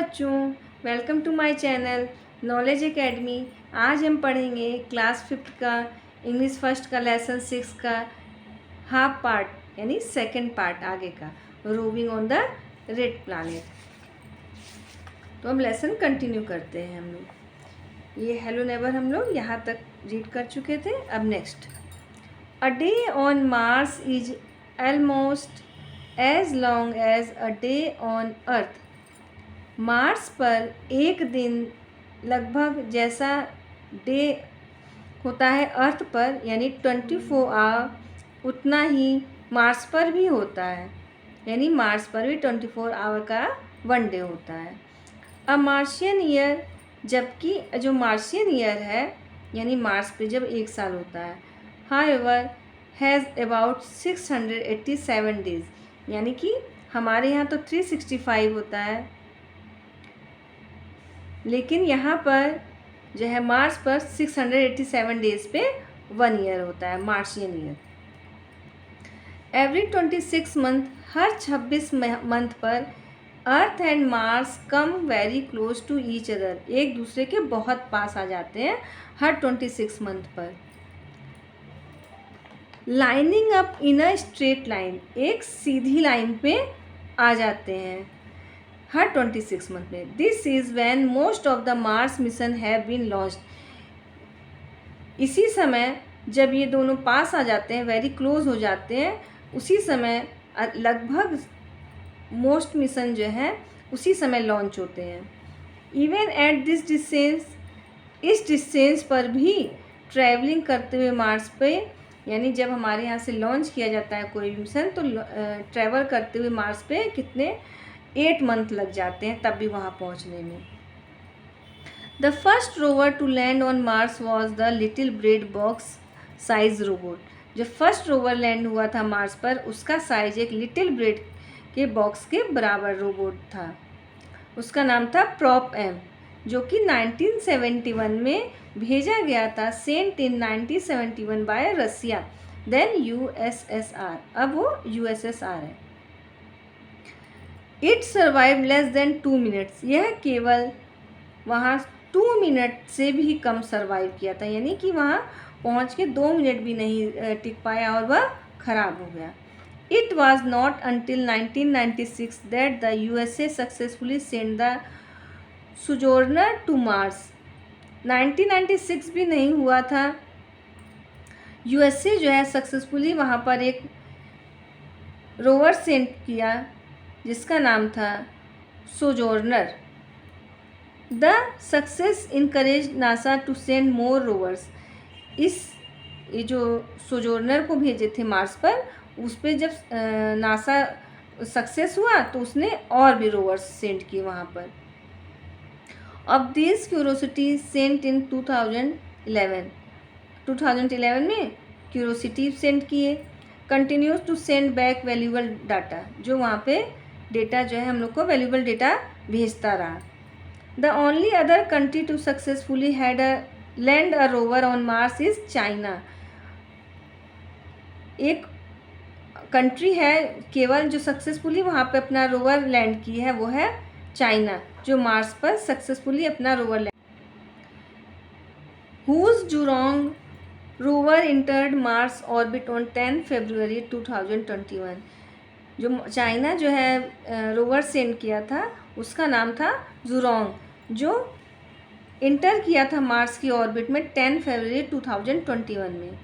बच्चों, welcome to my channel Knowledge Academy. आज हम पढ़ेंगे क्लास 5 का इंग्लिश फर्स्ट का लेसन 6 का हाफ पार्ट यानी सेकंड पार्ट आगे का, roving on the red planet. तो हम लेसन कंटिन्यू करते हैं। हम लोग ये हेलो नेवर हम लोग यहाँ तक रीड कर चुके थे। अब next, a day on Mars is almost as long as a day on Earth. Mars पर एक दिन लगभग जैसा डे होता है अर्थ पर, यानी 24 आवर उतना ही मार्स पर भी होता है। यानी मार्स पर भी 24 आवर का वन डे होता है। अ मार्शियन ईयर, जबकि जो मार्शियन ईयर है यानी मार्स पे जब एक साल होता है, हाउएवर हैज़ अबाउट 687 डेज, यानी कि हमारे यहाँ तो 365 होता है, लेकिन यहाँ पर जो है मार्स पर 687 डेज पे वन ईयर होता है, मार्शियन ईयर। एवरी 26 मंथ, हर 26 मंथ पर Earth and Mars come very close to each other, एक दूसरे के बहुत पास आ जाते हैं हर 26 मंथ पर। Lining up in a straight line, एक सीधी लाइन पे आ जाते हैं हर 26 मंथ में। This is when most of the Mars mission have been launched, इसी समय जब ये दोनों पास आ जाते हैं, वेरी क्लोज हो जाते हैं, उसी समय लगभग मोस्ट मिशन जो है उसी समय लॉन्च होते हैं। इवन एट दिस डिस्टेंस, इस डिस्टेंस पर भी ट्रैवलिंग करते हुए मार्स पे, यानी जब हमारे यहाँ से लॉन्च किया जाता है कोई मिशन तो ट्रैवल करते हुए मार्स पे कितने 8 मंथ लग जाते हैं तब भी वहाँ पहुँचने में। The first rover to land on Mars was the little bread box size robot. जो फर्स्ट रोवर लैंड हुआ था मार्स पर, उसका साइज एक लिटिल ब्रेड के बॉक्स के बराबर रोबोट था। उसका नाम था प्रॉप एम, जो कि 1971 में भेजा गया था, सेंट इन 1971 बाय रसिया, देन यूएसएसआर, अब वो यूएसएसआर है। It survive less than 2 minutes, यह केवल वहाँ 2 मिनट से भी कम सर्वाइव किया था, यानी कि वहाँ पहुँच के 2 मिनट भी नहीं टिक पाया और वह खराब हो गया। It was not until 1996 that the USA successfully send the Sojourner to Mars. 1996 भी नहीं हुआ था, यूएसए जो है सक्सेसफुली वहाँ पर एक रोवर सेंड किया जिसका नाम था Sojourner. The success encourage NASA to send more rovers, ये जो सोजोर्नर को भेजे थे मार्स पर, उस पर जब नासा सक्सेस हुआ तो उसने और भी रोवर्स सेंड किए वहाँ पर। Of this Curiosity sent in 2011 में क्यूरोसिटी सेंड किए। Continues to send back valuable data, जो वहाँ पे डेटा जो है हम लोग को वैल्यूबल डेटा भेजता रहा। The only other country to successfully had a land a rover on Mars is China. एक कंट्री है केवल जो सक्सेसफुली वहाँ पे अपना रोवर लैंड की है, वो है चाइना, जो मार्स पर सक्सेसफुली अपना rover land. Whose Zhurong rover entered Mars orbit on 10 फरवरी 2021। जो चाइना जो है रोवर सेंड किया था उसका नाम था जुरोंग, जो इंटर किया था मार्स की ऑर्बिट में 10 फरवरी 2021 में।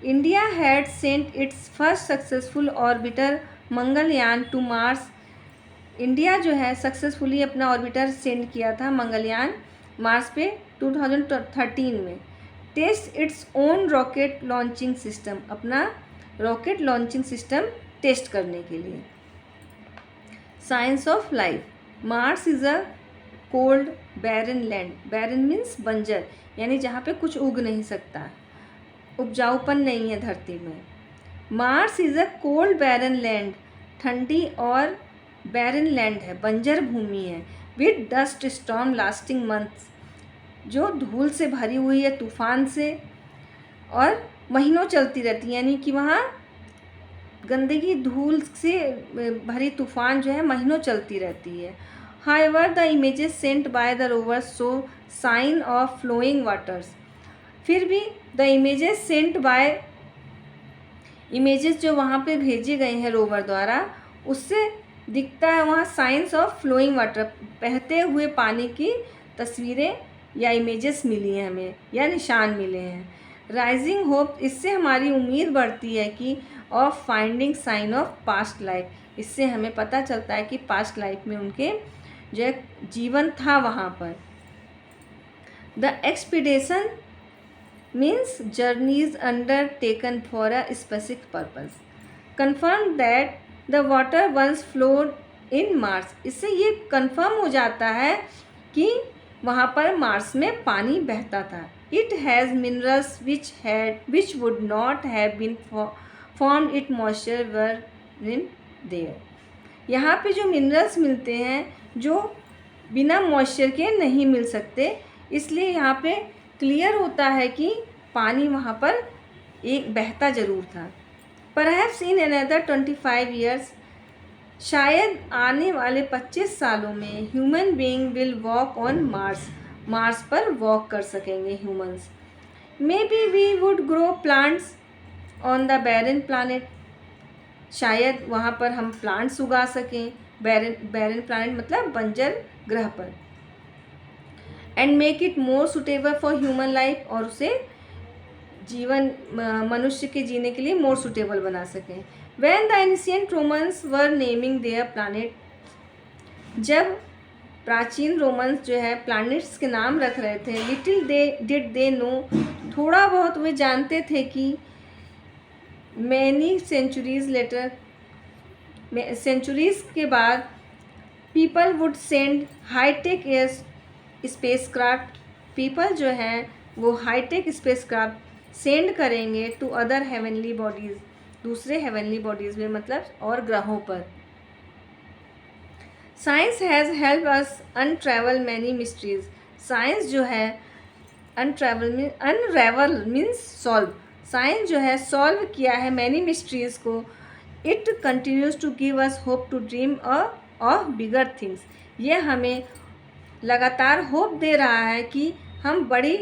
India had sent its first successful orbiter Mangalyaan to Mars. India जो है सक्सेसफुली अपना ऑर्बिटर सेंड किया था मंगलयान मार्स पे 2013 में। Test its own rocket launching system, अपना रॉकेट लॉन्चिंग सिस्टम टेस्ट करने के लिए। Science of life, Mars is a cold barren land, barren means बंजर, यानी जहाँ पे कुछ उग नहीं सकता, उपजाऊपन नहीं है धरती में। Mars is a cold barren land, ठंडी और बैरन लैंड है, बंजर भूमि है। With dust storm lasting months, जो धूल से भरी हुई है, तूफान से, और महीनों चलती रहती है, यानी कि वहाँ गंदगी धूल से भरी तूफान जो है महीनों चलती रहती है। However, the images sent by the rovers show sign of flowing waters. फिर भी the images sent by images जो वहाँ पे भेजे गए हैं रोवर द्वारा, उससे दिखता है वहाँ साइंस ऑफ फ्लोइंग वाटर, बहते हुए पानी की तस्वीरें या इमेजेस मिली हैं हमें, या निशान मिले हैं. राइजिंग होप, इससे हमारी उम्मीद बढ़ती है कि of finding sign of past life, इससे हमें पता चलता है कि पास्ट लाइफ में उनके जो जीवन था वहाँ पर. The expedition means journeys undertaken for a specific purpose. Confirm that the water once flowed in Mars. इससे ये confirm हो जाता है कि वहाँ पर मार्स में पानी बहता था. It has minerals which would not have been formed if moisture were in there. यहाँ पे जो मिनरल्स मिलते हैं जो बिना मॉइस्चर के नहीं मिल सकते, इसलिए यहाँ पे क्लियर होता है कि पानी वहाँ पर एक बहता ज़रूर था. परहैप्स इन अनदर 25 years, शायद आने वाले 25 सालों में human being will walk on Mars, Mars पर वॉक कर सकेंगे humans. Maybe we would grow plants on the barren planet, शायद वहाँ पर हम प्लांट्स उगा सकें. बैरन प्लानट मतलब बंजर ग्रह पर. And make it more suitable for human life, और उसे जीवन मनुष्य के जीने के लिए मोर सुटेबल बना सकें. When the ancient Romans were naming their planet, जब प्राचीन रोमन्स जो है प्लानट्स के नाम रख रहे थे, little they did they know, थोड़ा बहुत वे जानते थे कि मैनी सेंचुरीज लेटर, सेंचुरीज के बाद people would send high tech air spacecraft, people जो हैं वो हाईटेक स्पेसक्राफ्ट सेंड करेंगे टू अदर हेवनली बॉडीज़, दूसरे हेवनली बॉडीज़ में मतलब और ग्रहों पर. Science has help us unravel many mysteries, science जो है अनरेवल मीन्स सॉल्व, साइंस जो है सॉल्व किया है मैनी मिस्ट्रीज़ को. It continues to give us hope to dream of bigger things, ये हमें लगातार होप दे रहा है कि हम बड़ी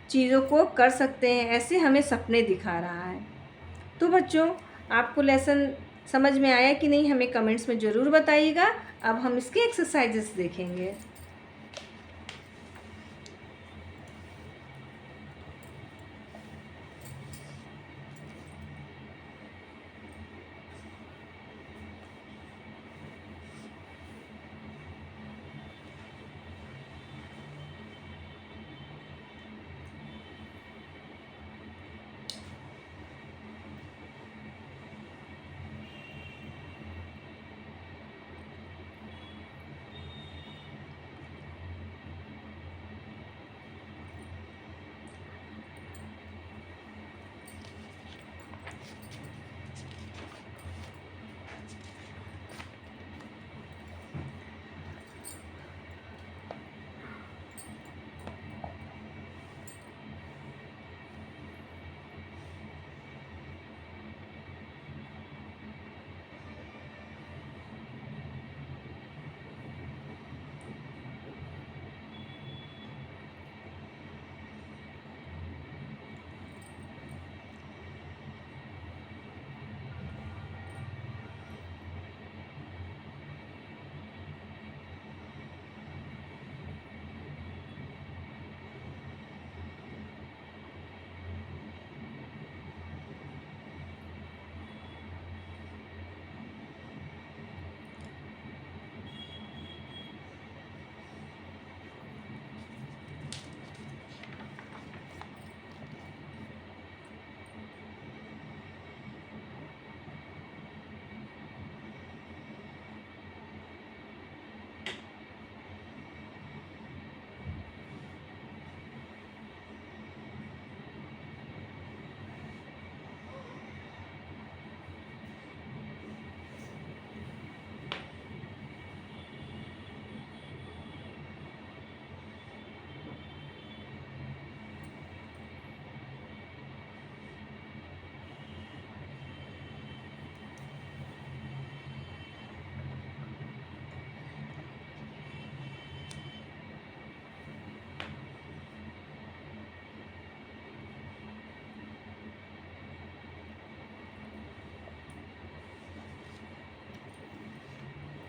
चीज़ों को कर सकते हैं, ऐसे हमें सपने दिखा रहा है. तो बच्चों, आपको लेसन समझ में आया कि नहीं, हमें कमेंट्स में ज़रूर बताइएगा. अब हम इसके एक्सरसाइजेस देखेंगे.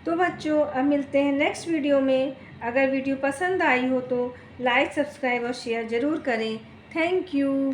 तो बच्चों अब मिलते हैं नेक्स्ट वीडियो में। अगर वीडियो पसंद आई हो तो लाइक, सब्सक्राइब और शेयर ज़रूर करें। Thank you.